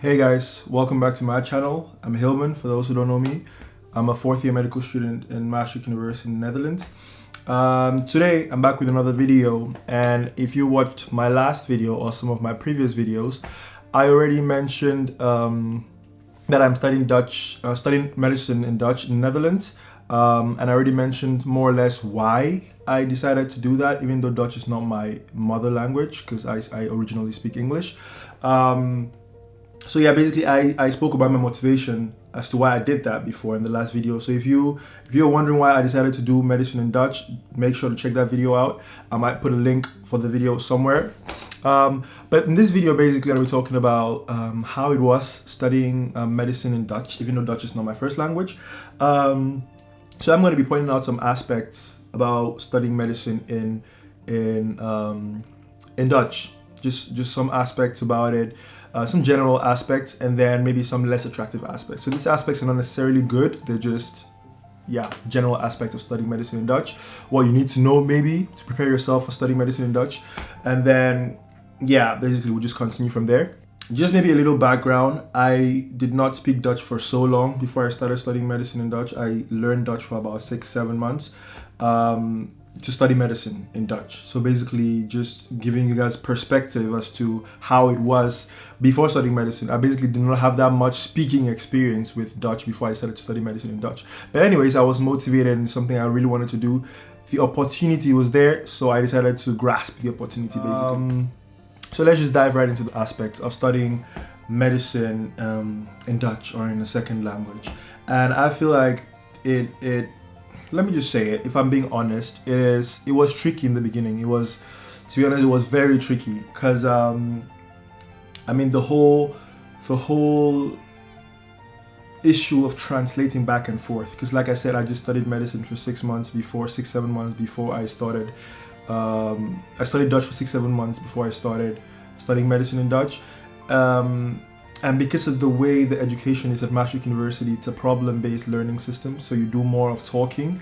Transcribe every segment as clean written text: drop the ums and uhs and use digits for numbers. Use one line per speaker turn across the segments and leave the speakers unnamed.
Hey guys, welcome back to my channel. I'm Hilman, for those who don't know me. I'm a fourth year medical student in Maastricht University in the Netherlands. Today I'm back with another video, and if you watched my last video or some of my previous videos, I already mentioned that I'm studying medicine in Dutch in the Netherlands. And I already mentioned more or less why I decided to do that, even though Dutch is not my mother language, because I originally speak English. So yeah, basically I spoke about my motivation as to why I did that before in the last video. So if you're wondering why I decided to do medicine in Dutch, make sure to check that video out. I might put a link for the video somewhere. But in this video, basically, I'll be talking about how it was studying medicine in Dutch, even though Dutch is not my first language. So I'm going to be pointing out some aspects about studying medicine in Dutch. Just some aspects about it, some general aspects, and then maybe some less attractive aspects. So these aspects are not necessarily good. They're just, yeah, general aspects of studying medicine in Dutch. What you need to know maybe to prepare yourself for studying medicine in Dutch. And then, yeah, basically we'll just continue from there. Just maybe a little background. I did not speak Dutch for so long before I started studying medicine in Dutch. I learned Dutch for about 6-7 months to study medicine in Dutch. So basically just giving you guys perspective as to how it was before studying medicine. I basically did not have that much speaking experience with Dutch before I started to study medicine in Dutch. But anyways, I was motivated in something I really wanted to do. The opportunity was there, so I decided to grasp the opportunity basically. So let's just dive right into the aspects of studying medicine in Dutch or in a second language. And I feel like it let me just say it, if I'm being honest, it was tricky in the beginning. To be honest, it was very tricky because I mean the whole issue of translating back and forth, because like I said, I just studied medicine for 6-7 months before I started. I studied Dutch for 6-7 months before I started studying medicine in Dutch. And because of the way the education is at Maastricht University, it's a problem-based learning system. So you do more of talking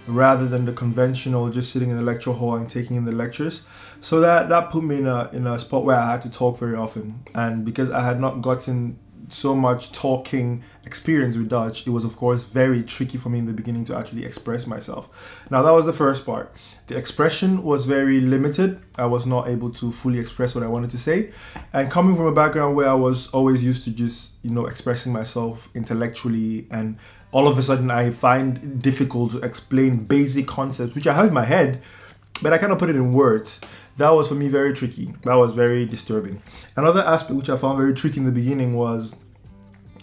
rather than the conventional just sitting in the lecture hall and taking in the lectures. So that put me in a spot where I had to talk very often. And because I had not gotten so much talking experience with Dutch, it was of course very tricky for me in the beginning to actually express myself. Now that was the first part. The expression was very limited. I was not able to fully express what I wanted to say. And coming from a background where I was always used to just, expressing myself intellectually, and all of a sudden I find it difficult to explain basic concepts, which I have in my head, but I cannot put it in words. That was for me very tricky. That was very disturbing. Another aspect which I found very tricky in the beginning was,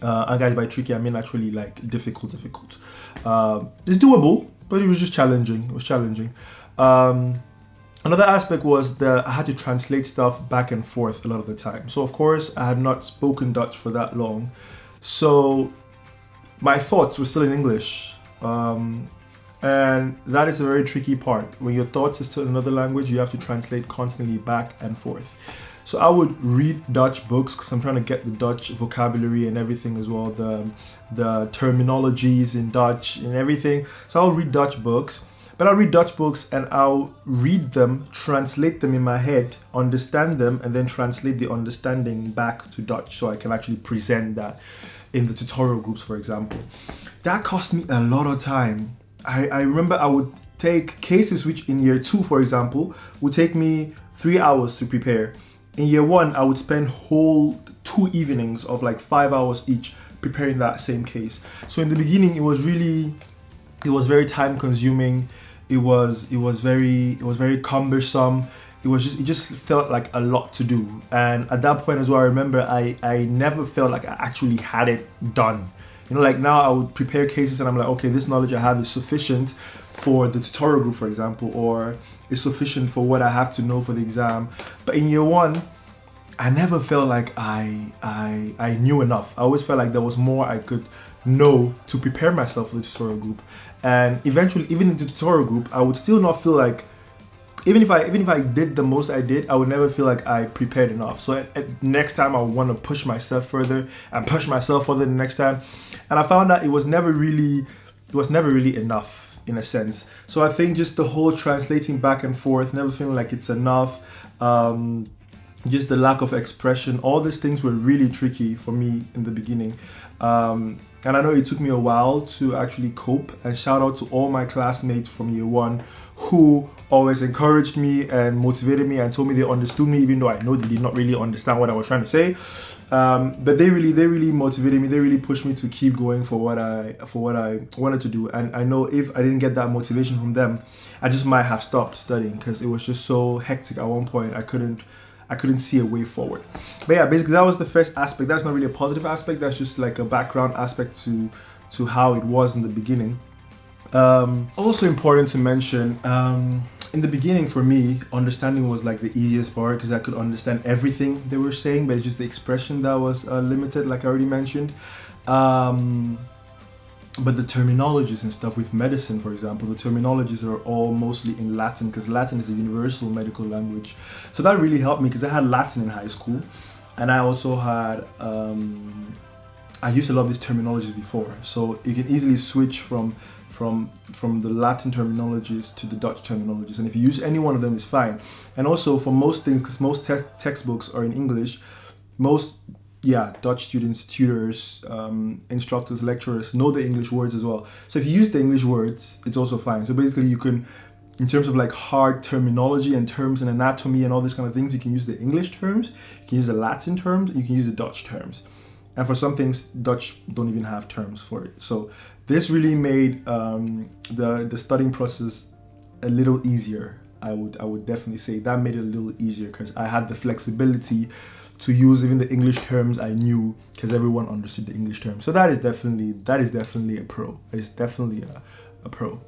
and guys, by tricky I mean actually like difficult. It's doable, but it was just challenging. It was challenging. Another aspect was that I had to translate stuff back and forth a lot of the time. So of course I had not spoken Dutch for that long, so my thoughts were still in English. And that is a very tricky part. When your thoughts are still in another language, you have to translate constantly back and forth. So I would read Dutch books because I'm trying to get the Dutch vocabulary and everything as well, the terminologies in Dutch and everything. So I'll read Dutch books, but I'll read Dutch books and I'll read them, translate them in my head, understand them, and then translate the understanding back to Dutch so I can actually present that in the tutorial groups, for example. That cost me a lot of time. I remember I would take cases which in year 2, for example, would take me 3 hours to prepare. In year 1, I would spend whole 2 evenings of like 5 hours each preparing that same case. So in the beginning, it was very time consuming. It was very cumbersome. It just felt like a lot to do. And at that point as well, I remember I never felt like I actually had it done. Like now I would prepare cases and I'm like, okay, this knowledge I have is sufficient for the tutorial group, for example, or is sufficient for what I have to know for the exam. But in year 1, I never felt like I knew enough. I always felt like there was more I could know to prepare myself for the tutorial group. And eventually, even in the tutorial group, I would still not feel like, even if I did the most I did, I would never feel like I prepared enough. So next time I would want to push myself further and push myself further the next time. And I found that it was never really enough in a sense. So I think just the whole translating back and forth, never feeling like it's enough, just the lack of expression. All these things were really tricky for me in the beginning. And I know it took me a while to actually cope, and shout out to all my classmates from year one who always encouraged me and motivated me and told me they understood me, even though I know they did not really understand what I was trying to say. But they really motivated me. They really pushed me to keep going for what I wanted to do. And I know if I didn't get that motivation from them, I just might have stopped studying, because it was just so hectic at one point. I couldn't see a way forward. But yeah, basically that was the first aspect. That's not really a positive aspect. That's just like a background aspect to how it was in the beginning. Also important to mention, in the beginning for me, understanding was like the easiest part, because I could understand everything they were saying, but it's just the expression that was limited, like I already mentioned. But the terminologies and stuff with medicine, for example, the terminologies are all mostly in Latin, because Latin is a universal medical language. So that really helped me, because I had Latin in high school, and I also had I used a lot of these terminologies before, so you can easily switch from the Latin terminologies to the Dutch terminologies, and if you use any one of them, it's fine. And also for most things, because most textbooks are in English, most Dutch students, tutors, instructors, lecturers know the English words as well. So if you use the English words, it's also fine. So basically you can, in terms of like hard terminology and terms and anatomy and all these kind of things, you can use the English terms, you can use the Latin terms, you can use the Dutch terms. And for some things, Dutch don't even have terms for it. So this really made the studying process a little easier. I would definitely say that made it a little easier, because I had the flexibility to use even the English terms I knew, because everyone understood the English terms. So that is definitely a pro. It's definitely a pro.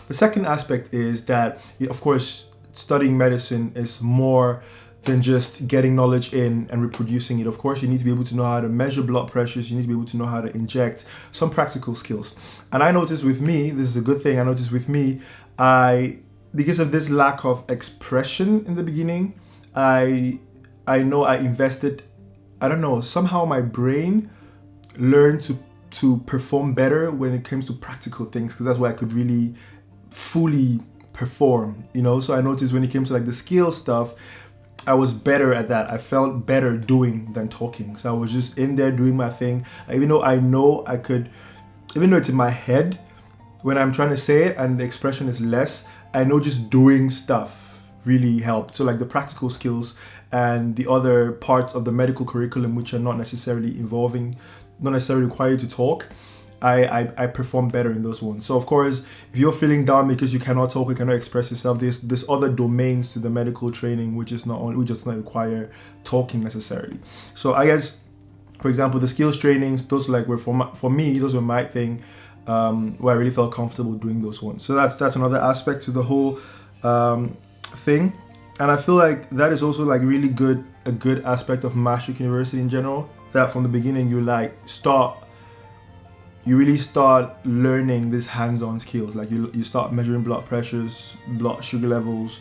The second aspect is that, of course, studying medicine is more than just getting knowledge in and reproducing it. Of course, you need to be able to know how to measure blood pressures. You need to be able to know how to inject, some practical skills. And I noticed with me, this is a good thing, I noticed with me, because of this lack of expression in the beginning, I know I invested, I don't know, somehow my brain learned to perform better when it comes to practical things, because that's where I could really fully perform, So I noticed when it came to like the skill stuff, I was better at that. I felt better doing than talking. So I was just in there doing my thing. Even though I know I could, even though it's in my head, when I'm trying to say it and the expression is less, I know just doing stuff really helped. So like the practical skills and the other parts of the medical curriculum, which are not necessarily required to talk, I perform better in those ones. So of course, if you're feeling down because you cannot talk, you cannot express yourself, there's other domains to the medical training which does not require talking necessarily. So I guess, for example, the skills trainings, those like were for me, those were my thing, where I really felt comfortable doing those ones. So that's another aspect to the whole thing. And I feel like that is also like really a good aspect of Maastricht University in general, that from the beginning you really start learning these hands-on skills. Like you start measuring blood pressures, blood sugar levels,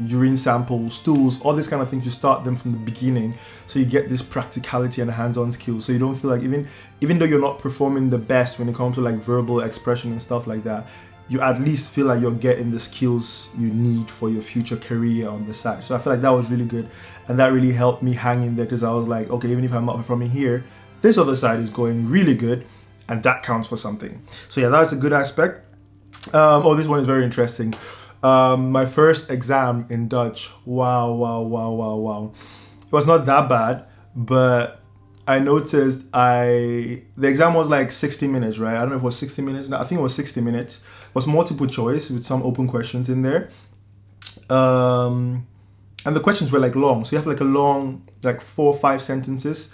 urine samples, stools, all these kind of things. You start them from the beginning, so you get this practicality and hands-on skills. So you don't feel like even though you're not performing the best when it comes to like verbal expression and stuff like that, you at least feel like you're getting the skills you need for your future career on the side. So I feel like that was really good, and that really helped me hang in there, because I was like, okay, even if I'm not performing here, this other side is going really good, and that counts for something. So yeah, that's a good aspect. This one is very interesting. My first exam in Dutch, wow. It was not that bad, but I noticed the exam was like 60 minutes, right? I don't know if it was 60 minutes. No, I think it was 60 minutes. It was multiple choice with some open questions in there. And the questions were like long. So you have like a long, like 4 or 5 sentences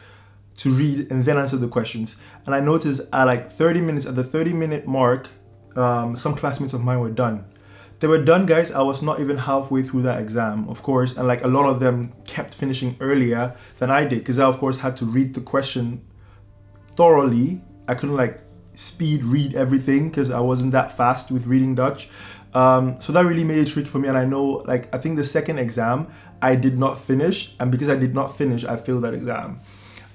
to read and then answer the questions. And I noticed at like 30 minutes, at the 30-minute mark, some classmates of mine were done. They were done, guys. I was not even halfway through that exam, of course, and like a lot of them kept finishing earlier than I did, because I of course had to read the question thoroughly. I couldn't like speed read everything because I wasn't that fast with reading Dutch. So that really made it tricky for me. And I know, like, I think the second exam I did not finish, and because I did not finish, I failed that exam.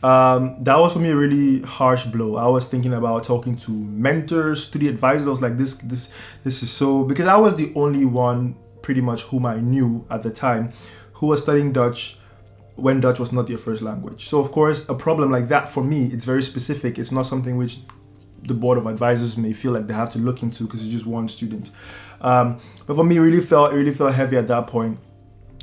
That was for me a really harsh blow. I was thinking about talking to mentors, study advisors. I was like, this is so, because I was the only one pretty much whom I knew at the time who was studying Dutch when Dutch was not their first language. So of course, a problem like that for me, it's very specific. It's not something which the board of advisors may feel like they have to look into because it's just one student. But for me, it really felt heavy at that point.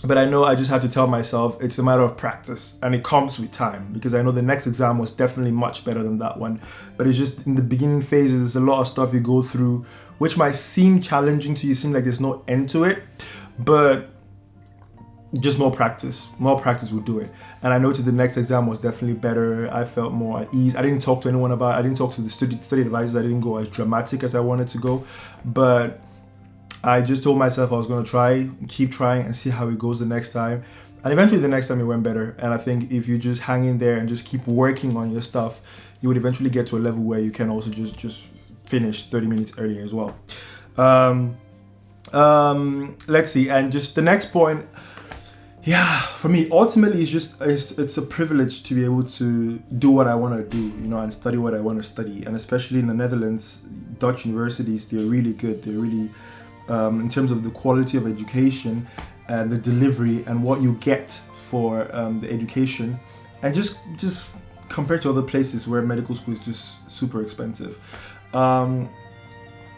But I know I just had to tell myself it's a matter of practice, and it comes with time, because I know the next exam was definitely much better than that one. But it's just in the beginning phases, there's a lot of stuff you go through, which might seem challenging to you, seem like there's no end to it, but just more practice will do it. And I noticed the next exam was definitely better. I felt more at ease. I didn't talk to anyone about it. I didn't talk to the study advisors. I didn't go as dramatic as I wanted to go, but I just told myself I was going to try, keep trying, and see how it goes the next time. And eventually the next time it went better. And I think if you just hang in there and just keep working on your stuff, you would eventually get to a level where you can also just finish 30 minutes earlier as well. Let's see. And just the next point, yeah, for me, ultimately, it's a privilege to be able to do what I want to do, and study what I want to study. And especially in the Netherlands, Dutch universities, they're really good. They're really, in terms of the quality of education and the delivery and what you get for the education, and just compared to other places where medical school is just super expensive.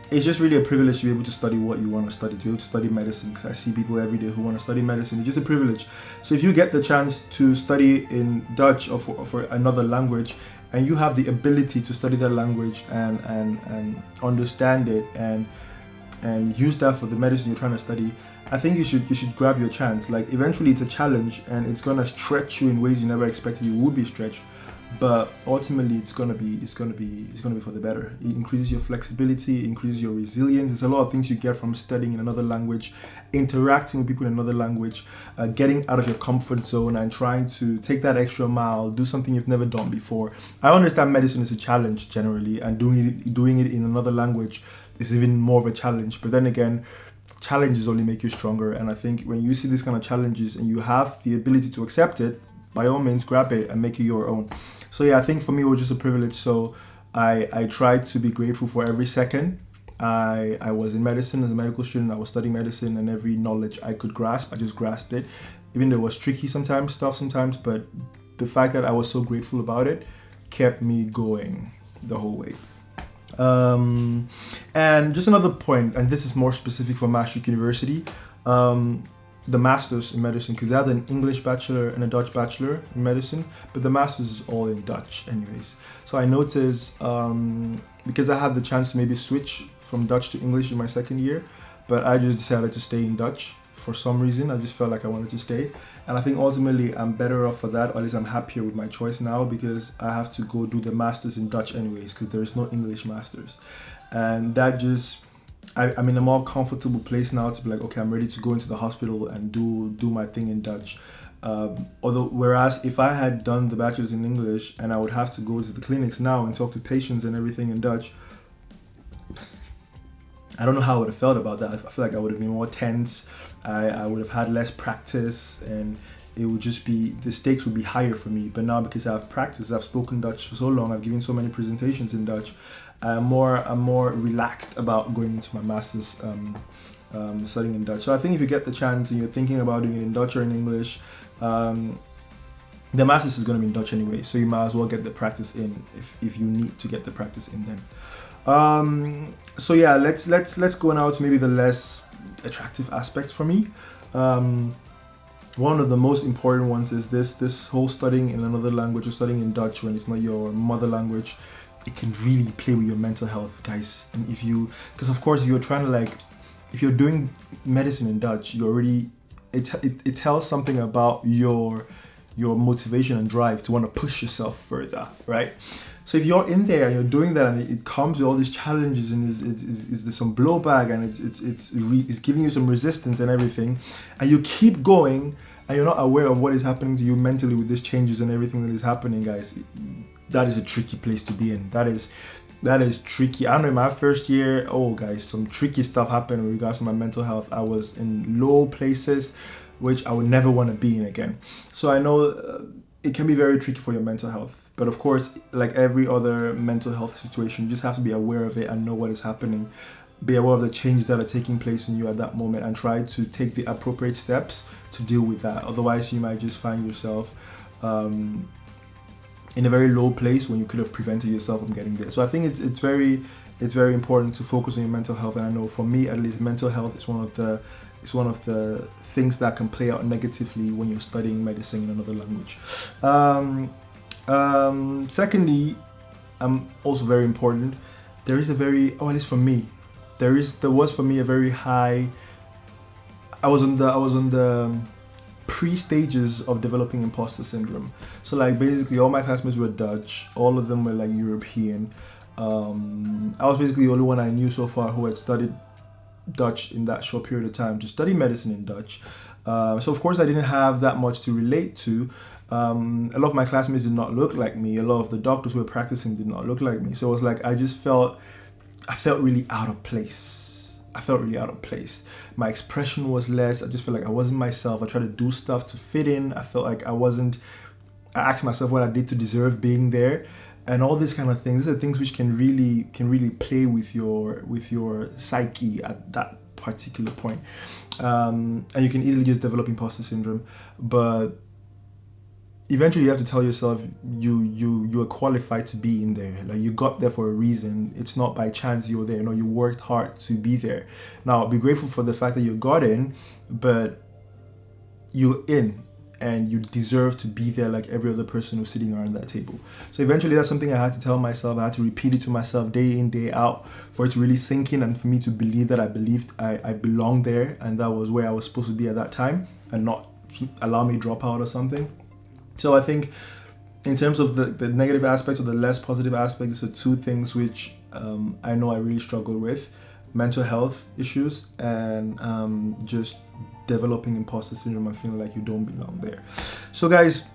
It's just really a privilege to be able to study what you want to study, to be able to study medicine, because I see people every day who want to study medicine. It's just a privilege. So if you get the chance to study in Dutch or for another language, and you have the ability to study that language and understand it and use that for the medicine you're trying to study, I think you should grab your chance. Like, eventually it's a challenge and it's gonna stretch you in ways you never expected you would be stretched, but ultimately it's gonna be for the better. It increases your flexibility, it increases your resilience. There's a lot of things you get from studying in another language, interacting with people in another language, getting out of your comfort zone and trying to take that extra mile, do something you've never done before. I understand medicine is a challenge generally, and doing it in another language is even more of a challenge. But then again, challenges only make you stronger. And I think when you see these kind of challenges and you have the ability to accept it, by all means, grab it and make it your own. So yeah, I think for me, it was just a privilege. So I tried to be grateful for every second. I was in medicine as a medical student. I was studying medicine, and every knowledge I could grasp, I just grasped it. Even though it was tricky sometimes, but the fact that I was so grateful about it kept me going the whole way. And just another point, and this is more specific for Maastricht University, the masters in medicine, because they had an English bachelor and a Dutch bachelor in medicine, but the masters is all in Dutch anyways. So I noticed, because I had the chance to maybe switch from Dutch to English in my second year, but I just decided to stay in Dutch for some reason. I just felt like I wanted to stay. And I think ultimately I'm better off for that, or at least I'm happier with my choice now, because I have to go do the masters in Dutch anyways, because there is no English masters. And that just, I'm in a more comfortable place now to be like, okay, I'm ready to go into the hospital and do my thing in Dutch. Whereas if I had done the bachelor's in English and I would have to go to the clinics now and talk to patients and everything in Dutch, I don't know how I would have felt about that. I feel like I would have been more tense. I would have had less practice, and it would just be, the stakes would be higher for me. But now, because I've practiced, I've spoken Dutch for so long, I've given so many presentations in Dutch, I'm more relaxed about going into my master's studying in Dutch. So I think if you get the chance and you're thinking about doing it in Dutch or in English, the master's is going to be in Dutch anyway, so you might as well get the practice in if you need to get the practice in then. So yeah, let's go now to maybe the less attractive aspects for me. One of the most important ones is this whole studying in another language, or studying in Dutch when it's not your mother language. It can really play with your mental health, guys. And because of course, if you're trying to if you're doing medicine in Dutch, you already, it tells something about your motivation and drive to want to push yourself further, right? So if you're in there and you're doing that, and it comes with all these challenges, and there's some blowback, and it's giving you some resistance and everything, and you keep going, and you're not aware of what is happening to you mentally with these changes and everything that is happening, guys, that is a tricky place to be in. That is tricky. I know in my first year, guys, some tricky stuff happened in regards to my mental health. I was in low places, which I would never want to be in again. So I know it can be very tricky for your mental health. But of course, like every other mental health situation, you just have to be aware of it and know what is happening. be aware of the changes that are taking place in you at that moment, and try to take the appropriate steps to deal with that. Otherwise, you might just find yourself in a very low place when you could have prevented yourself from getting there. So I think it's very important to focus on your mental health. And I know for me, at least, mental health is one of the things that can play out negatively when you're studying medicine in another language. Secondly, also very important, there is a very, at least for me, there was for me a very high, I was on the pre-stages of developing imposter syndrome. So like basically all my classmates were Dutch, all of them were like European. I was basically the only one I knew so far who had studied Dutch in that short period of time to study medicine in Dutch. So of course I didn't have that much to relate to. A lot of my classmates did not look like me. A lot of the doctors who were practicing did not look like me. So it was like I felt really out of place. My expression was less. I just felt like I wasn't myself. I tried to do stuff to fit in. I felt like I asked myself what I did to deserve being there, and all these kind of things. These are things which can really play with your psyche at that particular point, and you can easily just develop imposter syndrome. But eventually you have to tell yourself you are qualified to be in there. Like, you got there for a reason. It's not by chance you're there. You worked hard to be there. Now be grateful for the fact that you got in, but you're in and you deserve to be there like every other person who's sitting around that table. So eventually that's something I had to tell myself. I had to repeat it to myself day in, day out for it to really sink in, and for me to believe that I belonged there, and that was where I was supposed to be at that time, and not allow me drop out or something. So I think in terms of the negative aspects or the less positive aspects, are two things which I know I really struggle with: mental health issues and just developing imposter syndrome and feeling like you don't belong there. So guys,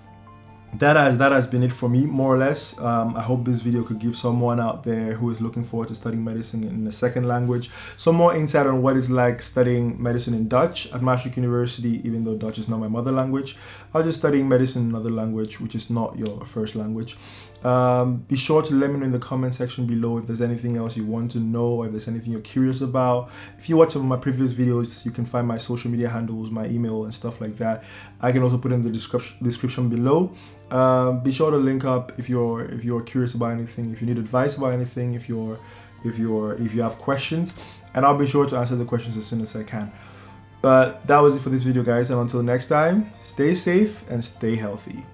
that has been it for me, more or less. I hope this video could give someone out there who is looking forward to studying medicine in a second language some more insight on what it's like studying medicine in Dutch at Maastricht University, even though Dutch is not my mother language, or just studying medicine in another language which is not your first language. Be sure to let me know in the comment section below if there's anything else you want to know, or if there's anything you're curious about. If you watch some of my previous videos, you can find my social media handles, my email and stuff like that. I can also put in the description below. Be sure to link up if you're curious about anything, if you need advice about anything, if you have questions, and I'll be sure to answer the questions as soon as I can. But that was it for this video, guys, and until next time, stay safe and stay healthy.